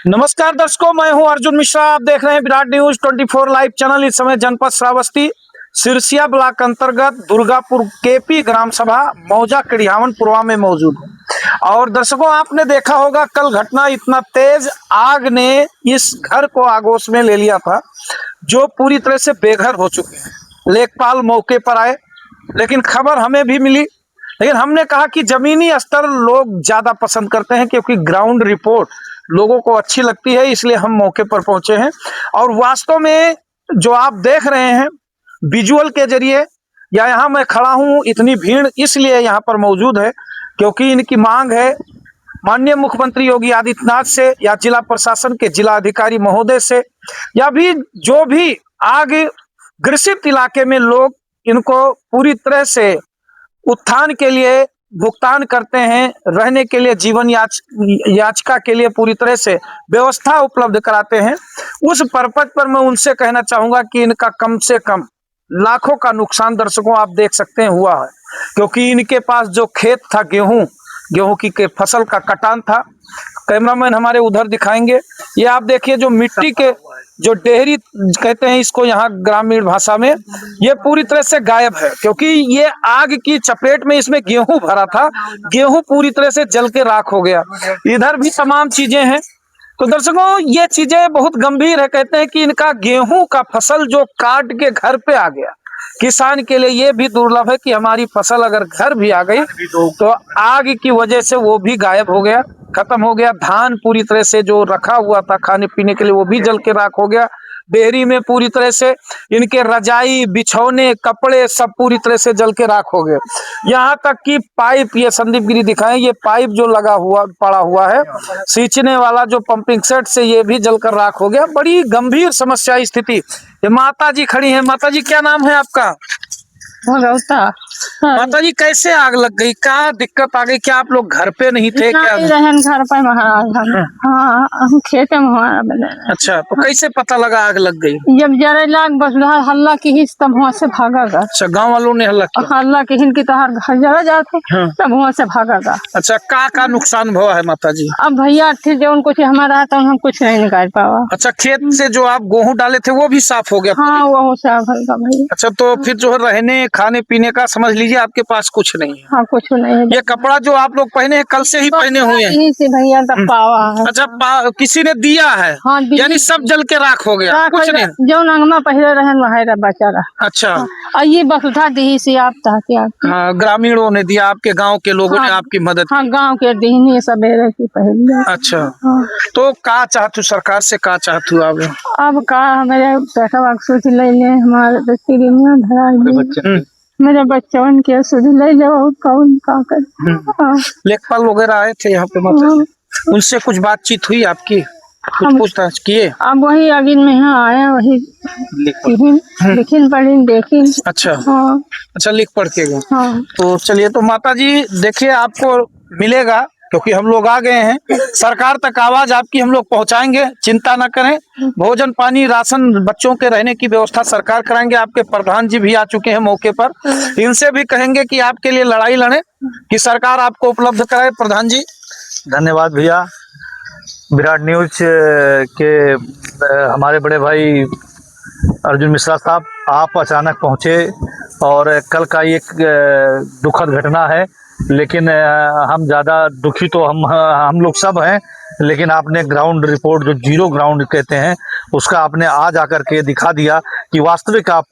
नमस्कार दर्शकों, मैं हूं अर्जुन मिश्रा। आप देख रहे हैं विराट न्यूज 24 लाइव चैनल। इस समय जनपद श्रावस्ती सिरसिया ब्लॉक अंतर्गत दुर्गापुर केपी ग्राम सभा मौजा कड़ियावन पुरवा में मौजूद हूं। और दर्शकों, आपने देखा होगा कल घटना, इतना तेज आग ने इस घर को आगोश में ले लिया था जो पूरी तरह से बेघर हो चुके हैं। लेखपाल मौके पर आए, लेकिन खबर हमें भी मिली, लेकिन हमने कहा कि जमीनी स्तर लोग ज्यादा पसंद करते हैं क्योंकि ग्राउंड रिपोर्ट लोगों को अच्छी लगती है, इसलिए हम मौके पर पहुंचे हैं। और वास्तव में जो आप देख रहे हैं विजुअल के जरिए, या यहाँ मैं खड़ा हूँ, इतनी भीड़ इसलिए यहाँ पर मौजूद है क्योंकि इनकी मांग है माननीय मुख्यमंत्री योगी आदित्यनाथ से, या जिला प्रशासन के जिला अधिकारी महोदय से, या भी जो भी आग ग्रसित इलाके में लोग इनको पूरी तरह से उत्थान के लिए भुगतान करते हैं, रहने के लिए जीवन याचिका के लिए पूरी तरह से व्यवस्था उपलब्ध कराते हैं। उस पर्पज पर मैं उनसे कहना चाहूंगा कि इनका कम से कम लाखों का नुकसान, दर्शकों आप देख सकते हैं, हुआ है क्योंकि इनके पास जो खेत था गेहूं की के फसल का कटान था। कैमरामैन हमारे उधर दिखाएंगे। ये आप देखिए, जो मिट्टी के जो डेहरी कहते हैं इसको यहाँ ग्रामीण भाषा में, ये पूरी तरह से गायब है क्योंकि ये आग की चपेट में इसमें गेहूं भरा था। गेहूं पूरी तरह से जल के राख हो गया। इधर भी तमाम चीजें हैं। तो दर्शकों, ये चीजें बहुत गंभीर है। कहते हैं कि इनका गेहूं का फसल जो काट के घर पे आ गया, किसान के लिए ये भी दुर्लभ है कि हमारी फसल अगर घर भी आ गई तो आग की वजह से वो भी गायब हो गया, खत्म हो गया। धान पूरी तरह से जो रखा हुआ था खाने पीने के लिए, वो भी जल के राख हो गया। डेयरी में पूरी तरह से इनके रजाई, बिछौने, कपड़े सब पूरी तरह से जल के राख हो गए। यहाँ तक कि पाइप, ये संदीप गिरी दिखाएं, ये पाइप जो लगा हुआ पड़ा हुआ है सींचने वाला जो पंपिंग सेट से, ये भी जलकर राख हो गया। बड़ी गंभीर समस्या स्थिति। ये माता जी खड़ी हैं। माता जी, क्या नाम है आपका? माता जी, कैसे आग लग गई? क्या दिक्कत आ गई? क्या आप लोग घर पे नहीं थे क्या? रहन घर पे महाराज हम, हाँ, हम खेते में हमारा बने। अच्छा, तो कैसे पता लगा आग लग गई? जब जरे लाग बस हल्ला की ही, तब वहाँ से भागा। अच्छा, गांव वालों ने हल्ला किया? हल्ला की हिन की तहार घर जरा जाते, हाँ। तब वहाँ से भागा। अच्छा, का नुकसान हुआ है माता जी? अब भैया थे जो उनको हमारा, तो हम कुछ नहीं निकाल पावा। अच्छा, खेत से जो आप गेहूं डाले थे वो भी साफ हो गया? हाँ, वो साफ होगा भैया। अच्छा, तो फिर जो है रहने खाने पीने का समझ लीजिए आपके पास कुछ नहीं है? हाँ, कुछ नहीं है। ये कपड़ा जो आप लोग पहने हैं कल से ही पहने हुए हैं? यहीं से भैया तब पावा है। अच्छा, किसी ने दिया है? हाँ, यानी सब जल के राख हो गया, कुछ नहीं? जो नंगमा पहले रहन वहाँ बचा रहा। अच्छा, ये बस उठा दी से आप ताकि आप, हाँ, ग्रामीणों ने दिया, आपके गांव के लोगों ने आपकी मदद? हाँ, गांव के दीनी सवेरे की पहले। अच्छा, हाँ। तो का चाहतू सरकार से, का चाहतू आप? अब का मेरे पैसा सोच ले हमारे मेरे बच्चों के सुध ले जाओ, कौन का कर। लेखपाल वगैरह आए थे यहाँ पे? मतलब उनसे कुछ बातचीत हुई आपकी? कुछ पूछताछ किए? अब वही अगिन में यहाँ आया, वही लिखिन पढ़ी देखी। अच्छा, हाँ। अच्छा, लिख पढ़ के गए। हाँ। तो चलिए, तो माता जी देखिए, आपको मिलेगा क्योंकि हम लोग आ गए हैं। सरकार तक आवाज आपकी हम लोग पहुंचाएंगे, चिंता न करें। भोजन पानी राशन, बच्चों के रहने की व्यवस्था सरकार कराएंगे। आपके प्रधान जी भी आ चुके हैं मौके पर, इनसे भी कहेंगे कि आपके लिए लड़ाई लड़े कि सरकार आपको उपलब्ध कराए। प्रधान जी, धन्यवाद भैया। विराट न्यूज के हमारे बड़े भाई अर्जुन मिश्रा साहब, आप अचानक पहुंचे और कल का एक दुखद घटना है, लेकिन हम ज़्यादा दुखी तो हम लोग सब हैं, लेकिन आपने ग्राउंड रिपोर्ट, जो जीरो ग्राउंड कहते हैं, उसका आपने आज आकर के दिखा दिया कि वास्तविक आप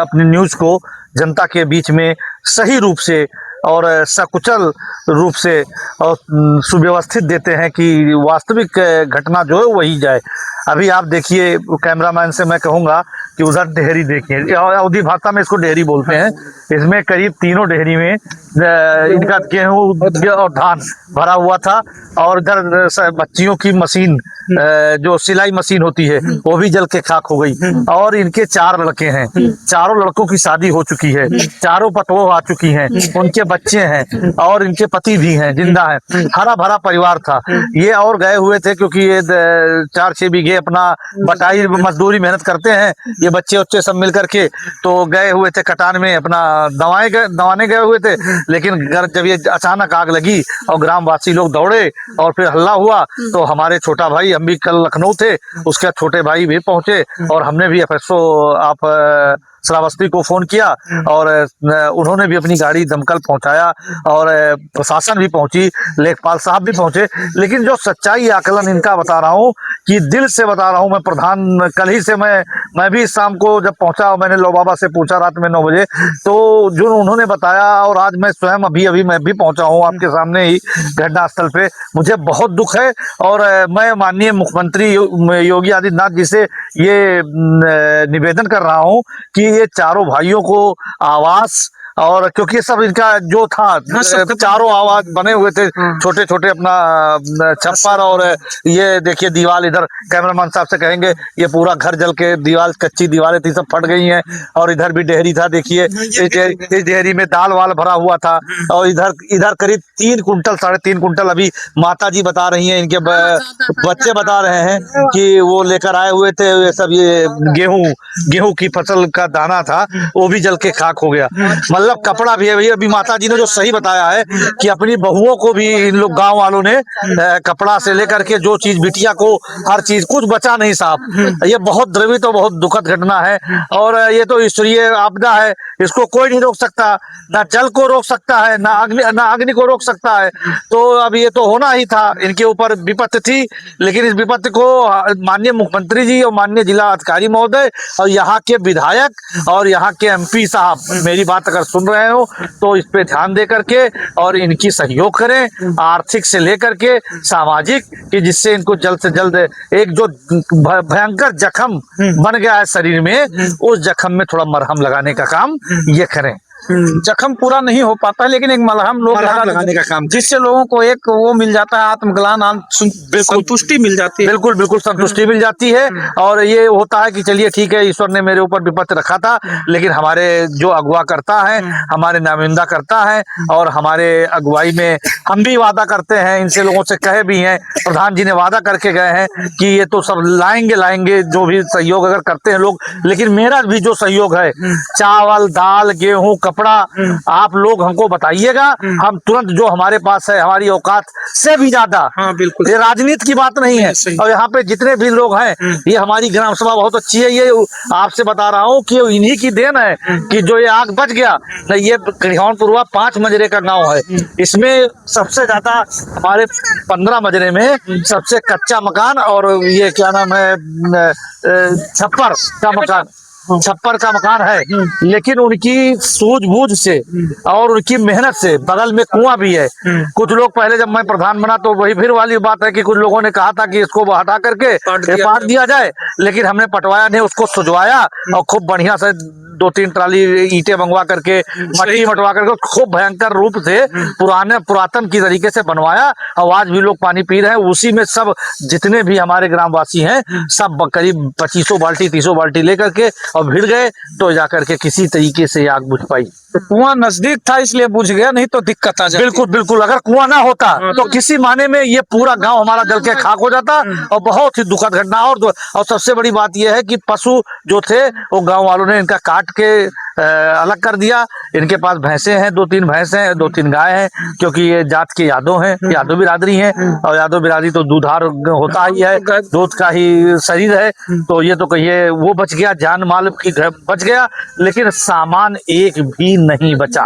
अपनी न्यूज़ को जनता के बीच में सही रूप से और सकुशल रूप से और सुव्यवस्थित देते हैं कि वास्तविक घटना जो है वही जाए। अभी आप देखिए, कैमरामैन से मैं कहूँगा कि उधर डेहरी देखिए, अवधी भाषा में इसको डेहरी बोलते हैं। इसमें करीब तीनों डेहरी में इनका गेहूँ और धान भरा हुआ था, और इधर बच्चियों की मशीन, जो सिलाई मशीन होती है, वो भी जल के खाक हो गई। और इनके 4 लड़के हैं, चारों लड़कों की शादी हो चुकी है, चारों पतोह आ चुकी हैं, उनके बच्चे हैं और इनके पति भी हैं, जिंदा हैं। हरा भरा परिवार था ये। और गए हुए थे क्योंकि ये 4-6 बीघे अपना बटाई मजदूरी मेहनत करते हैं ये बच्चे उच्चे सब मिल करके। तो गए हुए थे कटान में अपना दवाने गए हुए थे, लेकिन जब ये अचानक आग लगी और ग्रामवासी लोग दौड़े और फिर हल्ला हुआ, तो हमारे छोटा भाई, हम भी कल लखनऊ थे, उसके छोटे भाई भी पहुंचे और हमने भी FSO आप श्रावस्ती को फोन किया और उन्होंने भी अपनी गाड़ी दमकल पहुंचाया और प्रशासन भी पहुंची, लेखपाल साहब भी पहुंचे। लेकिन जो सच्चाई आकलन इनका बता रहा हूं कि दिल से बता रहा हूं मैं प्रधान, कल ही से मैं भी शाम को जब पहुंचा और मैंने लो बाबा से पूछा रात में 9 बजे, तो जो उन्होंने बताया और आज मैं स्वयं अभी मैं भी पहुंचा हूं आपके सामने ही घटनास्थल पे, मुझे बहुत दुख है। और मैं माननीय मुख्यमंत्री योगी आदित्यनाथ जी से ये निवेदन कर रहा हूं कि ये चारों भाइयों को आवास, और क्योंकि सब इनका जो था चारों आवास बने हुए थे छोटे छोटे अपना छप्पर, और ये देखिए दीवार, इधर कैमरामैन साहब से कहेंगे ये पूरा घर जल के दीवार, कच्ची दीवारें थी सब फट गई हैं। और इधर भी डेहरी था, देखिए इस डेहरी में दाल वाल भरा हुआ था। और इधर करीब 3 कुंटल 3.5 कुंटल अभी माता जी बता रही हैं, इनके बच्चे बता रहे हैं कि वो लेकर आए हुए थे ये सब, ये गेहूं की फसल का दाना था वो भी जल के खाक हो गया। मतलब कपड़ा भी है भैया, अभी माता जी ने जो सही बताया है कि अपनी बहुओं को भी इन लोग गांव वालों ने कपड़ा से लेकर के जो चीज, बिटिया को हर चीज, कुछ बचा नहीं साहब। ये बहुत द्रवित और बहुत दुखद घटना है और ये तो ईश्वरीय आपदा है, इसको कोई नहीं रोक सकता, ना जल को रोक सकता है, ना अग्नि को रोक सकता है। तो अब ये तो होना ही था, इनके ऊपर विपत्ति थी। लेकिन इस विपत्ति को माननीय मुख्यमंत्री जी और माननीय जिला अधिकारी महोदय और यहाँ के विधायक और यहाँ के MP साहब, मेरी बात अगर सुन रहे हो तो इस पे ध्यान दे करके और इनकी सहयोग करें, आर्थिक से लेकर के सामाजिक, कि जिससे इनको जल्द से जल्द एक जो भयंकर जख्म बन गया है शरीर में, उस जख्म में थोड़ा मरहम लगाने का काम ये करें। जख्म पूरा नहीं हो पाता, लेकिन एक मलहम लगाने का काम, जिससे लोगों को एक वो मिल जाता है, आत्मग्लान, संतुष्टि मिल जाती है। बिल्कुल बिल्कुल संतुष्टि मिल जाती है। और ये होता है कि चलिए ठीक है, ईश्वर ने मेरे ऊपर विपत्ति रखा था, लेकिन हमारे जो अगुवा करता है, हमारे नामिंदा करता है, और हमारे अगुवाई में हम भी वादा करते हैं, इनसे लोगों से कहे भी हैं, प्रधान जी ने वादा करके गए हैं कि ये तो सब लाएंगे जो भी सहयोग अगर करते हैं लोग। लेकिन मेरा भी जो सहयोग है, चावल, दाल, गेहूं, कपड़ा, आप लोग हमको बताइएगा, हम तुरंत जो हमारे पास है, हमारी औकात से भी ज्यादा। हाँ बिल्कुल, ये राजनीति की बात नहीं है। और यहाँ पे जितने भी लोग हैं, ये हमारी ग्राम सभा बहुत अच्छी है। ये आपसे बता रहा हूँ कि इन्हीं की देन है कि जो ये आग बच गया। ये कड़िहावनपुरवा 5 मजरे का गांव है, इसमें सबसे ज्यादा हमारे 15 मजरे में सबसे कच्चा मकान और ये क्या नाम है, छप्पर का मकान है। लेकिन उनकी सूझबूझ से और उनकी मेहनत से बगल में कुआं भी है। कुछ लोग पहले जब मैं प्रधान बना तो वही फिर वाली बात है कि कुछ लोगों ने कहा था कि इसको हटा करके पाट दिया जाए, लेकिन हमने पटवाया नहीं, उसको सुझवाया और खूब बढ़िया से 2-3 ट्राली ईंटें मंगवा करके, मट्टी मटवा करके खूब भयंकर रूप से पुरातन की तरीके से बनवाया। और आज भी लोग पानी पी रहे हैं उसी में। सब जितने भी हमारे ग्रामवासी हैं सब करीब 2500 बाल्टी 300 बाल्टी लेकर के और भिड़ गए, तो जाकर के किसी तरीके से आग बुझ पाई। तो कुआं नजदीक था इसलिए बुझ गया, नहीं तो दिक्कत आ जाती। बिल्कुल बिल्कुल, अगर कुआं ना होता तो किसी माने में ये पूरा गांव हमारा जल के खाक हो जाता। और बहुत ही दुखद घटना। और सबसे बड़ी बात यह है कि पशु जो थे वो गांव वालों ने इनका काट के अलग कर दिया। इनके पास भैंसे हैं, 2-3 भैंस हैं, 2-3 गाय हैं, क्योंकि ये जात के यादव हैं, यादव बिरादरी हैं। और यादव बिरादरी तो दूधार होता ही है, दूध का ही शरीर है। तो ये तो कहिए वो बच गया, जान माल की बच गया, लेकिन सामान एक भी नहीं बचा।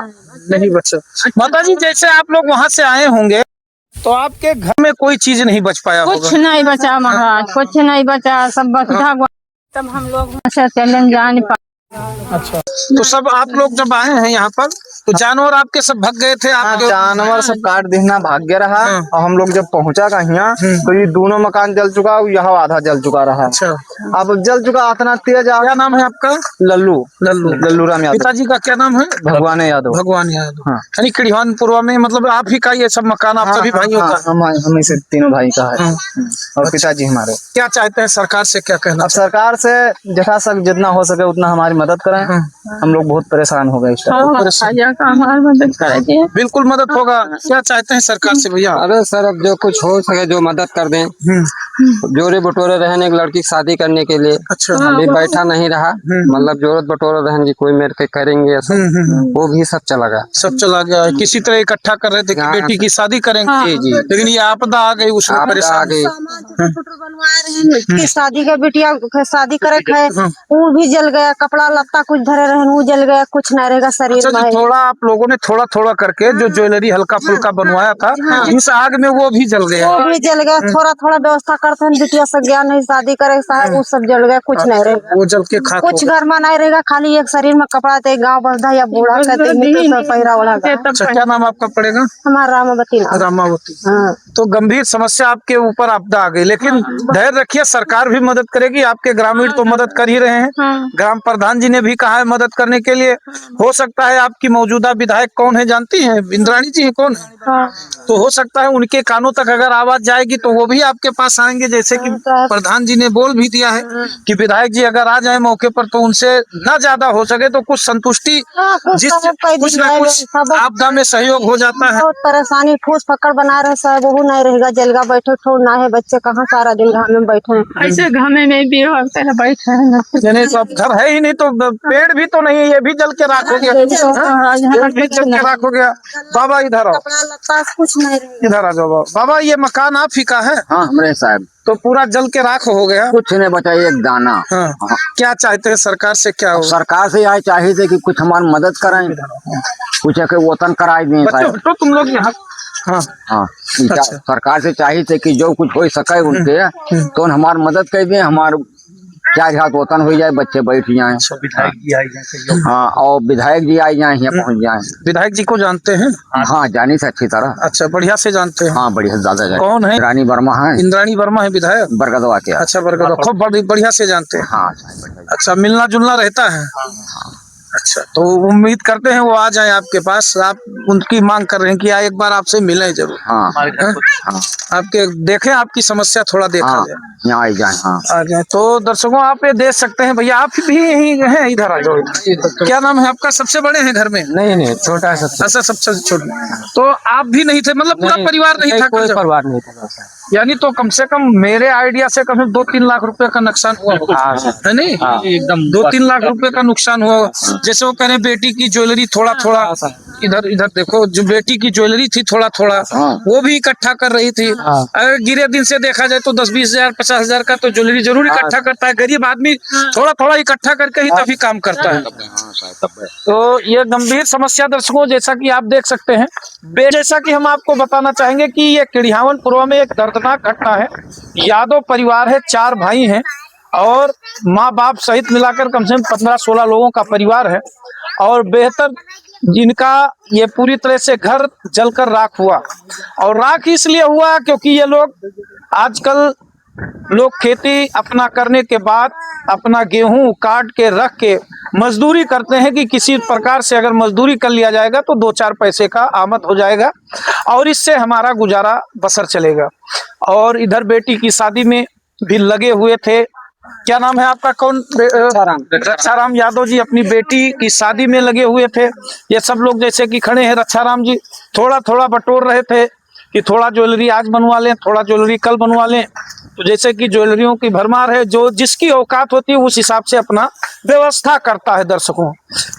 माता जी, जैसे आप लोग वहाँ से आए होंगे तो आपके घर में कोई चीज नहीं बच पाया होगा? कुछ नहीं बचा महाराज, कुछ नहीं बचा, सब बच गया। तब हम लोग वहाँ से चले जाने पाए। अच्छा, तो सब आप लोग जब आए हैं यहाँ पर तो जानवर आपके सब भाग गए थे? आप जानवर सब काट देना भाग्य रहा। और हम लोग जब पहुंचा कहीं तो ये दोनों मकान जल चुका, यह आधा जल चुका रहा। अच्छा, अब जल चुका इतना तेज। क्या नाम है आपका? लल्लू राम यादव। पिताजी का क्या नाम है? भगवान यादव। हाँ। यानी कड़िहावनपुरवा में मतलब आप ही का ये सब मकान, आप सभी भाइयों का? हम से तीनों भाई का है। और पिताजी हमारे। क्या चाहते हैं सरकार से, क्या कहना? अब सरकार से जथा जितना हो सके उतना हमारी मदद करें। रहे हैं। हम लोग बहुत परेशान हो गए इस टाइम। भैया का हमारी मदद करेंगे। बिल्कुल मदद होगा। क्या चाहते हैं सरकार से भैया? अरे सर, अब जो कुछ हो सके जो मदद कर दें। जोरे बटोरे रहने एक लड़की की शादी करने के लिए अच्छा। अभी बैठा नहीं रहा, मतलब जोरत बटोरे रहने की कोई मेरे के करेंगे ऐसा, वो भी सब चला गया। सब चला गया। किसी तरह इकट्ठा कर रहे थे कि हाँ। बेटी की शादी करेंगे। जी जी, लेकिन ये आपदा आ गई, उसमें आप परेशान। आगे की शादी का बिटिया के शादी करे है, वो भी जल गया। कपड़ा लत्ता कुछ धरे रहे वो जल गया, कुछ नहीं रहेगा शरीर अच्छा जी, में। थोड़ा आप लोगों ने थोड़ा थोड़ा करके जो ज्वेलरी हल्का फुल्का बनवाया था, इस आग में वो भी जल गया। वो भी जल गया। थोड़ा थोड़ा व्यवस्था करते हैं, बिटिया से ज्ञान नहीं शादी करे साहब, वो सब जल गया, कुछ नहीं रहेगा। वो जल के खाक हो कुछ गया। घर में नहीं रहेगा, खाली एक शरीर में कपड़ा थे। गाँव बंधा या बूढ़ा कहते पैरा उड़ा। अच्छा, क्या नाम आपका पड़ेगा? हमारा रामावती नाम। रामावती। हाँ। तो गंभीर समस्या आपके ऊपर आपदा आ गई, लेकिन धैर्य रखिए, सरकार भी मदद करेगी। आपके ग्रामीण तो मदद कर ही रहे हैं। ग्राम प्रधान जी ने भी कहा है मदद करने के लिए। हो सकता है आपकी मौजूदा विधायक कौन है जानती हैं? इंद्राणी जी है। कौन है? तो हो सकता है उनके कानों तक अगर आवाज जाएगी तो वो भी आपके पास आएंगे। जैसे कि प्रधान जी ने बोल भी दिया है कि विधायक जी अगर आ जाए मौके पर तो उनसे ना ज्यादा हो सके तो कुछ संतुष्टि, जिस कुछ ना कुछ आपदा में सहयोग हो जाता है। बहुत परेशानी, ठोस पकड़ बना रहे साहब, वो नहीं रहेगा। जलगा बैठे ठो ना है, बच्चे कहाँ सारा दिन घाम में बैठे हैं। ऐसे घामे में भी होते हैं, बैठे हैं। यानी सब घर है ही नहीं तो पेड़ भी तो नहीं है, ये भी जल के राख हो गया। पेड़ भी जल के राख हो गया। बाबा इधर आओ, कपड़ा लत्ता कुछ नहीं रहेगा। इधर आ जाओ बाबा। ये मकान आप ही का है? हाँ हमरे साहब, तो पूरा जल के राख हो गया। कुछ नहीं बचा एक दाना। हाँ। क्या चाहते हैं सरकार से? क्या हो? सरकार से यही चाहिए थे कि कुछ हमारी मदद कराएं, कुछ है कि वतन कराए दें बच्चों साहब। हटो तुम लोग यहाँ। हाँ। हाँ, अच्छा। सरकार से चाहिए थे कि जो कुछ हो सके उनके तो हमारी मदद कर दें। हमारे क्या हाथ वतन हो जाए, बच्चे बैठ जाएं। विधायक जी आई जाए। हाँ, और विधायक जी आई जाए, यहाँ पहुँच जाए। विधायक जी को जानते हैं? हाँ, जानी से अच्छी तरह। अच्छा, बढ़िया से जानते हैं। हाँ, बढ़िया ज्यादा जानी। कौन है? रानी वर्मा है। इंद्राणी वर्मा है विधायक? बरगदवा के। अच्छा, बरगद खूब बढ़िया से जानते हैं। हाँ। अच्छा, मिलना जुलना रहता है। अच्छा, तो उम्मीद करते हैं वो आ जाए आपके पास। आप उनकी मांग कर रहे हैं कि एक बार आपसे मिलें जरूर। हाँ। हाँ? आपके देखें, आपकी समस्या थोड़ा देखा हाँ, जाए। यहाँ आ जाए। हाँ, आ जाए तो दर्शकों आप ये देख सकते हैं। भैया आप भी यही हैं? इधर आ जाओ। क्या नाम है आपका? सबसे बड़े हैं घर में? नहीं, छोटा है सबसे। अच्छा, सबसे छोटे। तो आप भी नहीं थे, मतलब पूरा परिवार नहीं था? कोई परिवार नहीं था। यानी तो कम से कम मेरे आइडिया से कम से 2-3 लाख रुपए का नुकसान हुआ होगा, है नहीं? एकदम 2-3 लाख रुपए का नुकसान हुआ। जैसे वो कह रहे बेटी की ज्वेलरी थोड़ा थोड़ा, इधर इधर देखो, जो बेटी की ज्वेलरी थी थोड़ा थोड़ा वो भी इकट्ठा कर रही थी। अगर गिरे दिन से देखा जाए तो 10-20 हजार 50 हजार का तो ज्वेलरी जरूर इकट्ठा करता है। गरीब आदमी थोड़ा थोड़ा इकट्ठा करके ही तभी काम करता है। तो ये गंभीर समस्या दर्शकों, जैसा कि आप देख सकते हैं। जैसा कि हम आपको बताना चाहेंगे कि ये किड़ियावन पूर्व में एक दर्दनाक घटना है। यादव परिवार है, 4 भाई हैं और माँ बाप सहित मिलाकर कम से कम 15-16 लोगों का परिवार है। और बेहतर जिनका ये पूरी तरह से घर जलकर राख हुआ। और राख इसलिए हुआ क्योंकि ये लोग आजकल खेती अपना करने के बाद अपना गेहूं काट के रख के मजदूरी करते हैं कि किसी प्रकार से अगर मजदूरी कर लिया जाएगा तो 2-4 पैसे का आमद हो जाएगा और इससे हमारा गुजारा बसर चलेगा। और इधर बेटी की शादी में भी लगे हुए थे। क्या नाम है आपका? कौन? रक्षाराम यादव जी अपनी बेटी की शादी में लगे हुए थे। ये सब लोग जैसे कि खड़े हैं, रक्षाराम जी थोड़ा थोड़ा बटोर रहे थे कि थोड़ा ज्वेलरी आज बनवा लें, थोड़ा ज्वेलरी कल बनवा लें। तो जैसे कि ज्वेलरियों की भरमार है, जो जिसकी औकात होती है उस हिसाब से अपना व्यवस्था करता है दर्शकों।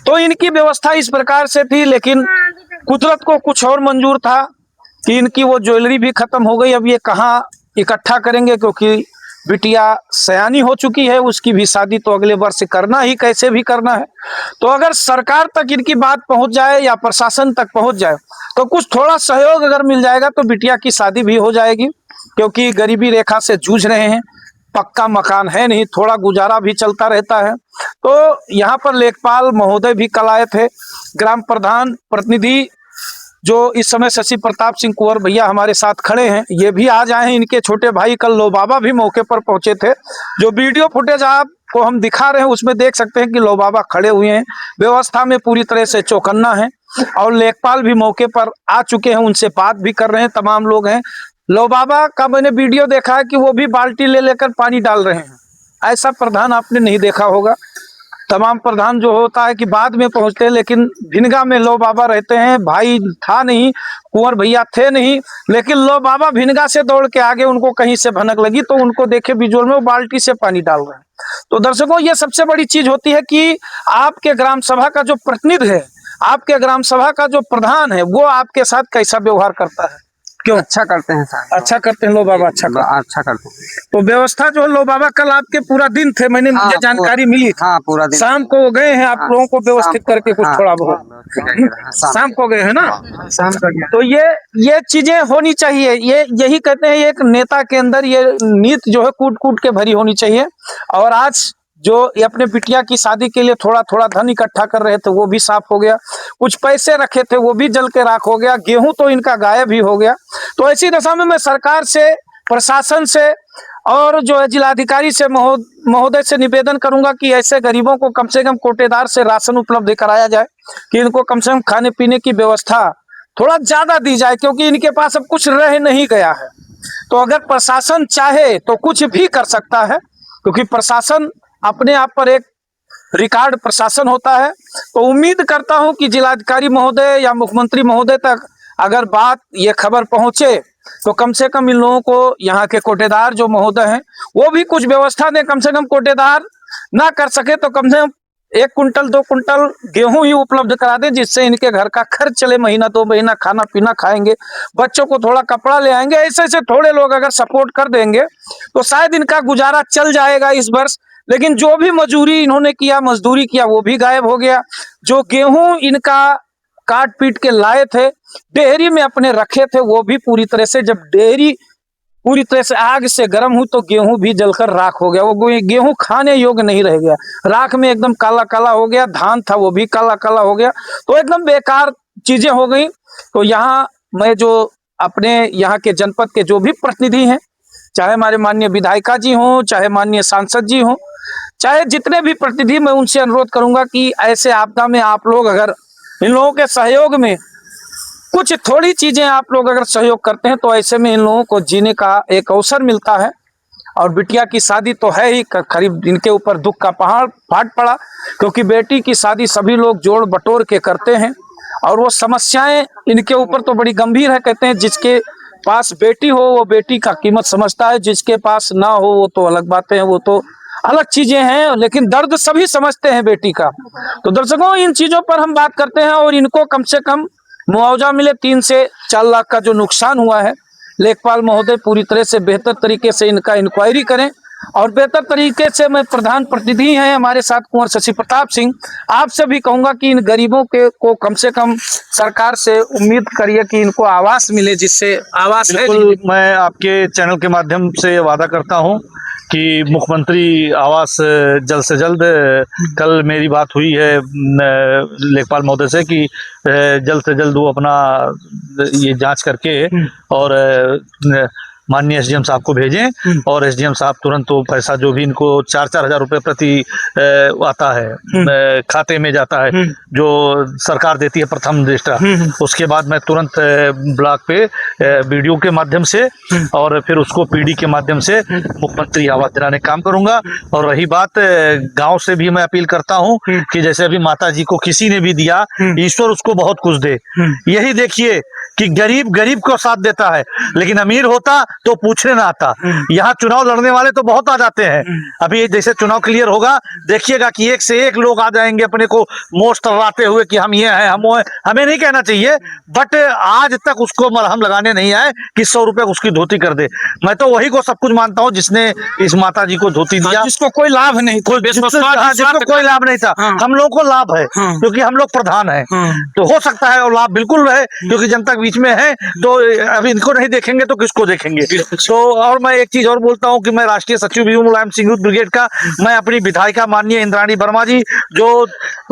तो इनकी व्यवस्था इस प्रकार से थी, लेकिन कुदरत को कुछ और मंजूर था कि इनकी वो ज्वेलरी भी खत्म हो गई। अब ये कहाँ इकट्ठा करेंगे, क्योंकि बिटिया सयानी हो चुकी है, उसकी भी शादी तो अगले वर्ष करना ही कैसे भी करना है। तो अगर सरकार तक इनकी बात पहुंच जाए या प्रशासन तक पहुंच जाए तो कुछ थोड़ा सहयोग अगर मिल जाएगा तो बिटिया की शादी भी हो जाएगी, क्योंकि गरीबी रेखा से जूझ रहे हैं, पक्का मकान है नहीं, थोड़ा गुजारा भी चलता रहता है। तो यहाँ पर लेखपाल महोदय भी कल आए थे। ग्राम प्रधान प्रतिनिधि जो इस समय शशि प्रताप सिंह कुंवर भैया हमारे साथ खड़े हैं, ये भी आज आए हैं। इनके छोटे भाई कल लोबाबा भी मौके पर पहुंचे थे। जो वीडियो फुटेज आपको हम दिखा रहे हैं उसमें देख सकते हैं कि लोबाबा खड़े हुए हैं, व्यवस्था में पूरी तरह से चौकन्ना है। और लेखपाल भी मौके पर आ चुके हैं, उनसे बात भी कर रहे हैं। तमाम लोग हैं। लोबाबा का मैंने वीडियो देखा है कि वो भी बाल्टी ले लेकर पानी डाल रहे हैं। ऐसा प्रधान आपने नहीं देखा होगा। तमाम प्रधान जो होता है कि बाद में पहुंचते हैं, लेकिन भिनगा में लो बाबा रहते हैं। भाई था नहीं, कुंवर भैया थे नहीं, लेकिन लो बाबा भिनगा से दौड़ के आगे, उनको कहीं से भनक लगी तो उनको देखे विजुअल में वो बाल्टी से पानी डाल रहे हैं। तो दर्शकों, ये सबसे बड़ी चीज होती है कि आपके ग्राम सभा का जो प्रतिनिधि है, आपके ग्राम सभा का जो प्रधान है, वो आपके साथ कैसा व्यवहार करता है। क्यों अच्छा करते हैं साहब, अच्छा करते हैं लो बाबा, अच्छा करते हैं। अच्छा करते हैं। तो व्यवस्था जो है लो बाबा, कल आपके पूरा दिन थे, मुझे जानकारी मिली थी। हाँ, पूरा दिन शाम को गए हैं आप लोगों को व्यवस्थित करके कुछ थोड़ा बहुत, शाम को गए हैं ना। शाम का गया। तो ये चीजें होनी चाहिए। यही कहते हैं, एक नेता के अंदर ये नीति जो है कूट कूट के भरी होनी चाहिए। और आज जो ये अपने बिटिया की शादी के लिए थोड़ा थोड़ा धन इकट्ठा कर रहे थे, वो भी साफ हो गया। कुछ पैसे रखे थे, वो भी जल के राख हो गया। गेहूं तो इनका गायब ही हो गया। तो ऐसी दशा में मैं सरकार से, प्रशासन से और जो है जिलाधिकारी से महोदय से निवेदन करूंगा कि ऐसे गरीबों को कम से कम कोटेदार से राशन उपलब्ध कराया जाए, कि इनको कम से कम खाने पीने की व्यवस्था थोड़ा ज्यादा दी जाए, क्योंकि इनके पास अब कुछ रह नहीं गया है। तो अगर प्रशासन चाहे तो कुछ भी कर सकता है, क्योंकि प्रशासन अपने आप पर एक रिकॉर्ड प्रशासन होता है। तो उम्मीद करता हूं कि जिलाधिकारी महोदय या मुख्यमंत्री महोदय तक अगर बात ये खबर पहुंचे, तो कम से कम इन लोगों को, यहाँ के कोटेदार जो महोदय हैं, वो भी कुछ व्यवस्था दें। कम से कम कोटेदार ना कर सके तो कम से कम 1 कुंटल 2 कुंटल गेहूं ही उपलब्ध करा दें, जिससे इनके घर का खर्च चले, महीना 2 महीना खाना पीना खाएंगे, बच्चों को थोड़ा कपड़ा ले आएंगे। ऐसे ऐसे थोड़े लोग अगर सपोर्ट कर देंगे तो शायद इनका गुजारा चल जाएगा इस वर्ष। लेकिन जो भी मजदूरी इन्होंने किया, मजदूरी किया, वो भी गायब हो गया। जो गेहूं इनका काट पीट के लाए थे, डेहरी में अपने रखे थे, वो भी पूरी तरह से, जब डेहरी पूरी तरह से आग से गर्म हुई तो गेहूं भी जलकर राख हो गया। वो गेहूं खाने योग्य नहीं रह गया, राख में एकदम काला काला हो गया। धान था वो भी काला काला हो गया। तो एकदम बेकार चीजें हो गई। तो यहाँ मैं जो अपने यहाँ के जनपद के जो भी प्रतिनिधि हैं, चाहे हमारे माननीय विधायिका जी हों, चाहे माननीय सांसद जी हों, चाहे जितने भी प्रतिनिधि, मैं उनसे अनुरोध करूंगा कि ऐसे आपदा में आप लोग अगर इन लोगों के सहयोग में कुछ थोड़ी चीजें आप लोग अगर सहयोग करते हैं, तो ऐसे में इन लोगों को जीने का एक अवसर मिलता है। और बिटिया की शादी तो है ही, करीब इनके ऊपर दुख का पहाड़ फाट पड़ा, क्योंकि बेटी की शादी सभी लोग जोड़ बटोर के करते हैं। और वो समस्याएं इनके ऊपर तो बड़ी गंभीर है। कहते हैं जिसके पास बेटी हो वो बेटी का कीमत समझता है, जिसके पास ना हो वो तो अलग बातें हैं, वो तो अलग चीजें हैं। लेकिन दर्द सभी समझते हैं बेटी का। तो दर्शकों, इन चीजों पर हम बात करते हैं और इनको कम से कम मुआवजा मिले। 3 से 4 लाख का जो नुकसान हुआ है, लेखपाल महोदय पूरी तरह से बेहतर तरीके से इनका इंक्वायरी करें। और बेहतर तरीके से, मैं प्रधान प्रतिनिधि हैं हमारे साथ कुंवर शशि प्रताप सिंह, आपसे भी कहूंगा कि इन गरीबों के को कम से कम सरकार से उम्मीद करिए कि इनको आवास मिले, जिससे आवास है। बिल्कुल, मैं आपके चैनल के माध्यम से वादा करता हूं कि मुख्यमंत्री आवास जल्द से जल्द, कल मेरी बात हुई है लेखपाल महोदय से कि जल्द से जल्द वो अपना ये जांच करके और माननीय एसडीएम साहब को भेजें, और एसडीएम साहब तुरंत वो पैसा जो भी इनको 4-4 हजार रुपये प्रति आता है खाते में जाता है, जो सरकार देती है प्रथम दृष्टया, उसके बाद मैं तुरंत ब्लॉक पे वीडियो के माध्यम से और फिर उसको पीडी के माध्यम से मुख्यमंत्री आवास दिलाने काम करूंगा। और रही बात गांव से भी मैं अपील करता हूं कि जैसे अभी माता जी को किसी ने भी दिया, ईश्वर उसको बहुत कुछ दे। यही देखिए कि गरीब गरीब को साथ देता है, लेकिन अमीर होता तो पूछने ना आता। यहाँ चुनाव लड़ने वाले तो बहुत आ जाते हैं। अभी जैसे चुनाव क्लियर होगा, देखिएगा कि एक से एक लोग आ जाएंगे अपने को मोस्ट टर्राते हुए कि हम ये हैं, हम वो हैं। हमें नहीं कहना चाहिए, बट आज तक उसको मलहम लगाने नहीं आए कि 100 रुपए उसकी धोती कर दे। मैं तो वही को सब कुछ मानता हूँ जिसने इस माता जी को धोती दिया, जिसको कोई लाभ नहीं, जिसको कोई लाभ नहीं था। हम लोगों को लाभ है क्योंकि हम लोग प्रधान हैं, तो हो सकता है और लाभ बिल्कुल रहे क्योंकि जनता बीच में है। तो अभी इनको नहीं देखेंगे तो किसको देखेंगे। तो और मैं एक चीज और बोलता हूं कि मैं राष्ट्रीय सचिव भी हूं मुलायम सिंह यूथ ब्रिगेड का। मैं अपनी विधायिका माननीय इंद्राणी वर्मा जी, जो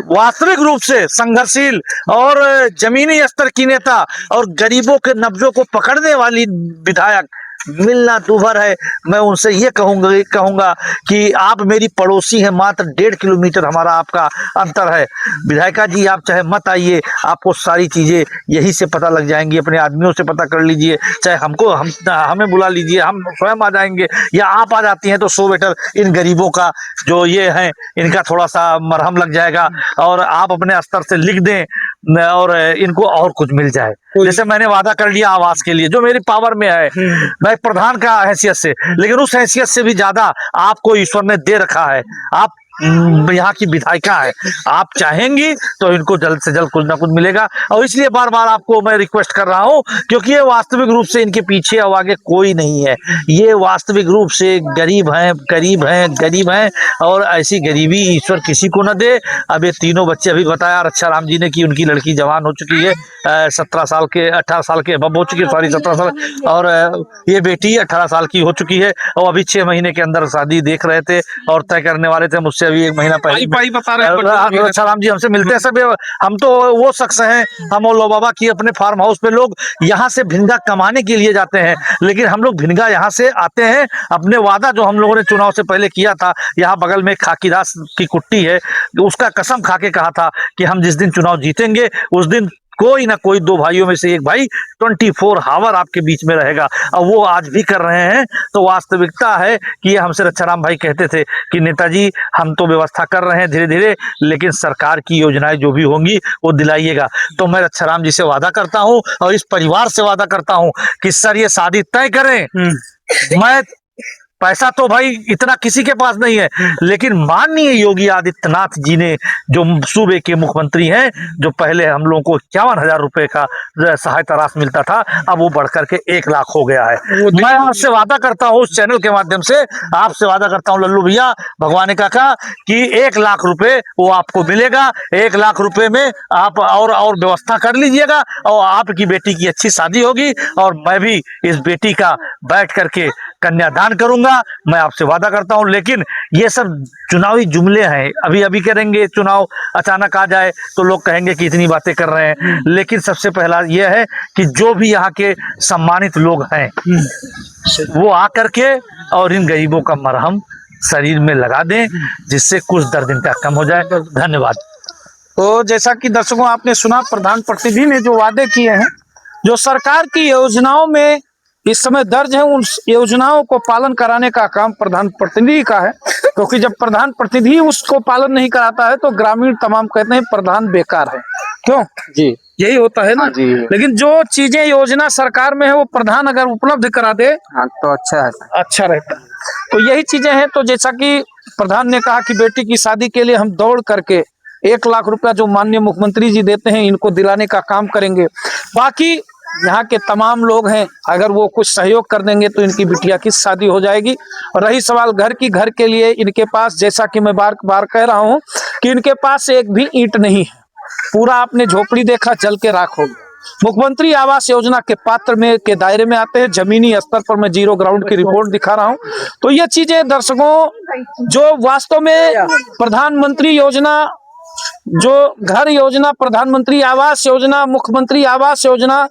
वास्तविक रूप से संघर्षशील और जमीनी स्तर की नेता और गरीबों के नब्जों को पकड़ने वाली विधायक मिलना दूभर है। मैं उनसे ये कहूंगा कि आप मेरी पड़ोसी हैं, मात्र 1.5 किलोमीटर हमारा आपका अंतर है। विधायिका जी आप चाहे मत आइए, आपको सारी चीजें यहीं से पता लग जाएंगी, अपने आदमियों से पता कर लीजिए, चाहे हमें बुला लीजिए, हम स्वयं आ जाएंगे, या आप आ जाती हैं तो सो बेटर इन गरीबों का जो ये है इनका थोड़ा सा मरहम लग जाएगा, और आप अपने स्तर से लिख दें और इनको और कुछ मिल जाए। जैसे मैंने वादा कर लिया आवास के लिए, जो मेरी पावर में है, मैं प्रधान का हैसियत से, लेकिन उस हैसियत से भी ज्यादा आपको ईश्वर ने दे रखा है। आप यहाँ की विधायिका है, आप चाहेंगी तो इनको जल्द से जल्द कुछ ना कुछ मिलेगा। और इसलिए बार बार आपको मैं रिक्वेस्ट कर रहा हूँ, क्योंकि ये वास्तविक रूप से इनके पीछे और आगे कोई नहीं है। ये वास्तविक रूप से गरीब हैं, और ऐसी गरीबी ईश्वर किसी को न दे। अब ये तीनों बच्चे, अभी बताया रक्षाराम जी ने कि उनकी लड़की जवान हो चुकी है, 18 साल के अब हो चुकी है, सॉरी 17 साल, और ये बेटी 18 साल की हो चुकी है, और अभी 6 महीने के अंदर शादी देख रहे थे और तय करने वाले थे मुझसे अभी 1 महीना पहले। बता रहे रक्षाराम जी हमसे मिलते हैं सब। हम तो वो शख्स हैं, हम और लो बाबा की अपने फार्म हाउस पे लोग यहाँ से भिनगा कमाने के लिए जाते हैं, लेकिन हम लोग भिनगा यहाँ से आते हैं अपने वादा जो हम लोगों ने चुनाव से पहले किया था। यहाँ बगल में खाकीदास की कुट्टी है, उसका कसम खा के कहा था कि हम जिस दिन चुनाव जीतेंगे उस दिन कोई ना कोई 2 भाइयों में से एक भाई 24 आवर आपके बीच में रहेगा, और वो आज भी कर रहे हैं। तो वास्तविकता है कि ये हमसे रक्षाराम भाई कहते थे कि नेताजी हम तो व्यवस्था कर रहे हैं धीरे धीरे, लेकिन सरकार की योजनाएं जो भी होंगी वो दिलाइएगा। तो मैं रक्षाराम जी से वादा करता हूं और इस परिवार से वादा करता हूं कि सर ये शादी तय करें। मैं पैसा तो भाई इतना किसी के पास नहीं है, लेकिन माननीय योगी आदित्यनाथ जी ने, जो सूबे के मुख्यमंत्री हैं, जो पहले हम लोगों को 51,000 रुपए का सहायता राशि मिलता था, अब वो बढ़कर के 1 लाख हो गया है। मैं आपसे वादा करता हूँ, उस चैनल के माध्यम से आपसे वादा करता हूँ लल्लू भैया, भगवान काका, कि 1 लाख रुपए वो आपको मिलेगा। 1 लाख रुपए में आप और व्यवस्था कर लीजिएगा, और आपकी बेटी की अच्छी शादी होगी, और मैं भी इस बेटी का बैठ करके कन्यादान करूंगा। मैं आपसे वादा करता हूं। लेकिन ये सब चुनावी जुमले हैं, अभी करेंगे, चुनाव अचानक आ जाए तो लोग कहेंगे कि इतनी बातें कर रहे हैं। लेकिन सबसे पहला यह है कि जो भी यहाँ के सम्मानित लोग हैं वो आकर के और इन गरीबों का मरहम शरीर में लगा दें, जिससे कुछ दर्द इनका कम हो जाए। धन्यवाद। तो जैसा कि दर्शकों आपने सुना, प्रधान प्रतिनिधि ने जो वादे किए हैं, जो सरकार की योजनाओं में इस समय दर्ज है, उन योजनाओं को पालन कराने का काम प्रधान प्रतिनिधि का है। क्योंकि जब प्रधान प्रतिनिधि उसको पालन नहीं कराता है तो ग्रामीण तमाम कहते हैं प्रधान बेकार है। क्यों जी, यही होता है ना जी। लेकिन जो चीजें योजना सरकार में है वो प्रधान अगर उपलब्ध करा दे हाँ तो अच्छा रहता है। तो यही चीजें हैं। तो जैसा कि प्रधान ने कहा कि बेटी की शादी के लिए हम दौड़ करके 1 लाख रुपया जो माननीय मुख्यमंत्री जी देते हैं, इनको दिलाने का काम करेंगे। बाकी यहाँ के तमाम लोग हैं, अगर वो कुछ सहयोग कर देंगे तो इनकी बिटिया की शादी हो जाएगी। और रही सवाल घर के लिए, इनके पास, जैसा कि मैं बार बार कह रहा हूँ कि इनके पास एक भी ईंट नहीं है। पूरा आपने झोपड़ी देखा, जल के राख हो गया। मुख्यमंत्री आवास योजना के पात्र में के दायरे में आते हैं। जमीनी स्तर पर मैं जीरो ग्राउंड की रिपोर्ट दिखा रहा हूँ। तो ये चीजें दर्शकों, जो वास्तव में प्रधानमंत्री योजना, जो घर योजना, प्रधानमंत्री आवास योजना, मुख्यमंत्री आवास योजना,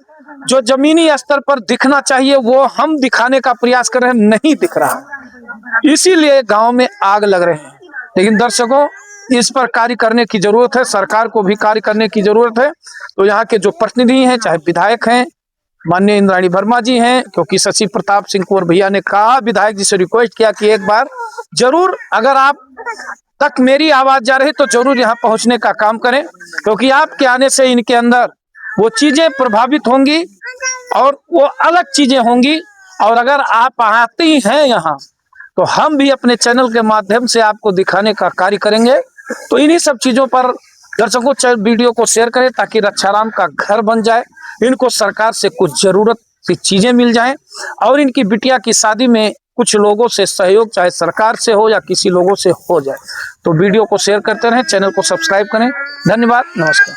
जो जमीनी स्तर पर दिखना चाहिए वो हम दिखाने का प्रयास कर रहे हैं, नहीं दिख रहा। इसीलिए गांव में आग लग रहे हैं। लेकिन दर्शकों, इस पर कार्य करने की जरूरत है, सरकार को भी कार्य करने की जरूरत है। तो यहाँ के जो प्रतिनिधि हैं, चाहे विधायक हैं, माननीय इंद्राणी वर्मा जी हैं, क्योंकि शशि प्रताप सिंह कुंवर भैया ने कहा, विधायक जी से रिक्वेस्ट किया कि एक बार जरूर अगर आप तक मेरी आवाज जा रही तो जरूर यहाँ पहुंचने का काम करें, क्योंकि आपके आने से इनके अंदर वो चीजें प्रभावित होंगी और वो अलग चीजें होंगी। और अगर आप आती हैं यहाँ तो हम भी अपने चैनल के माध्यम से आपको दिखाने का कार्य करेंगे। तो इन्हीं सब चीजों पर दर्शकों वीडियो को शेयर करें ताकि रक्षाराम का घर बन जाए, इनको सरकार से कुछ जरूरत की चीजें मिल जाएं और इनकी बिटिया की शादी में कुछ लोगों से सहयोग, चाहे सरकार से हो या किसी लोगों से हो जाए। तो वीडियो को शेयर करते रहें, चैनल को सब्सक्राइब करें। धन्यवाद, नमस्कार।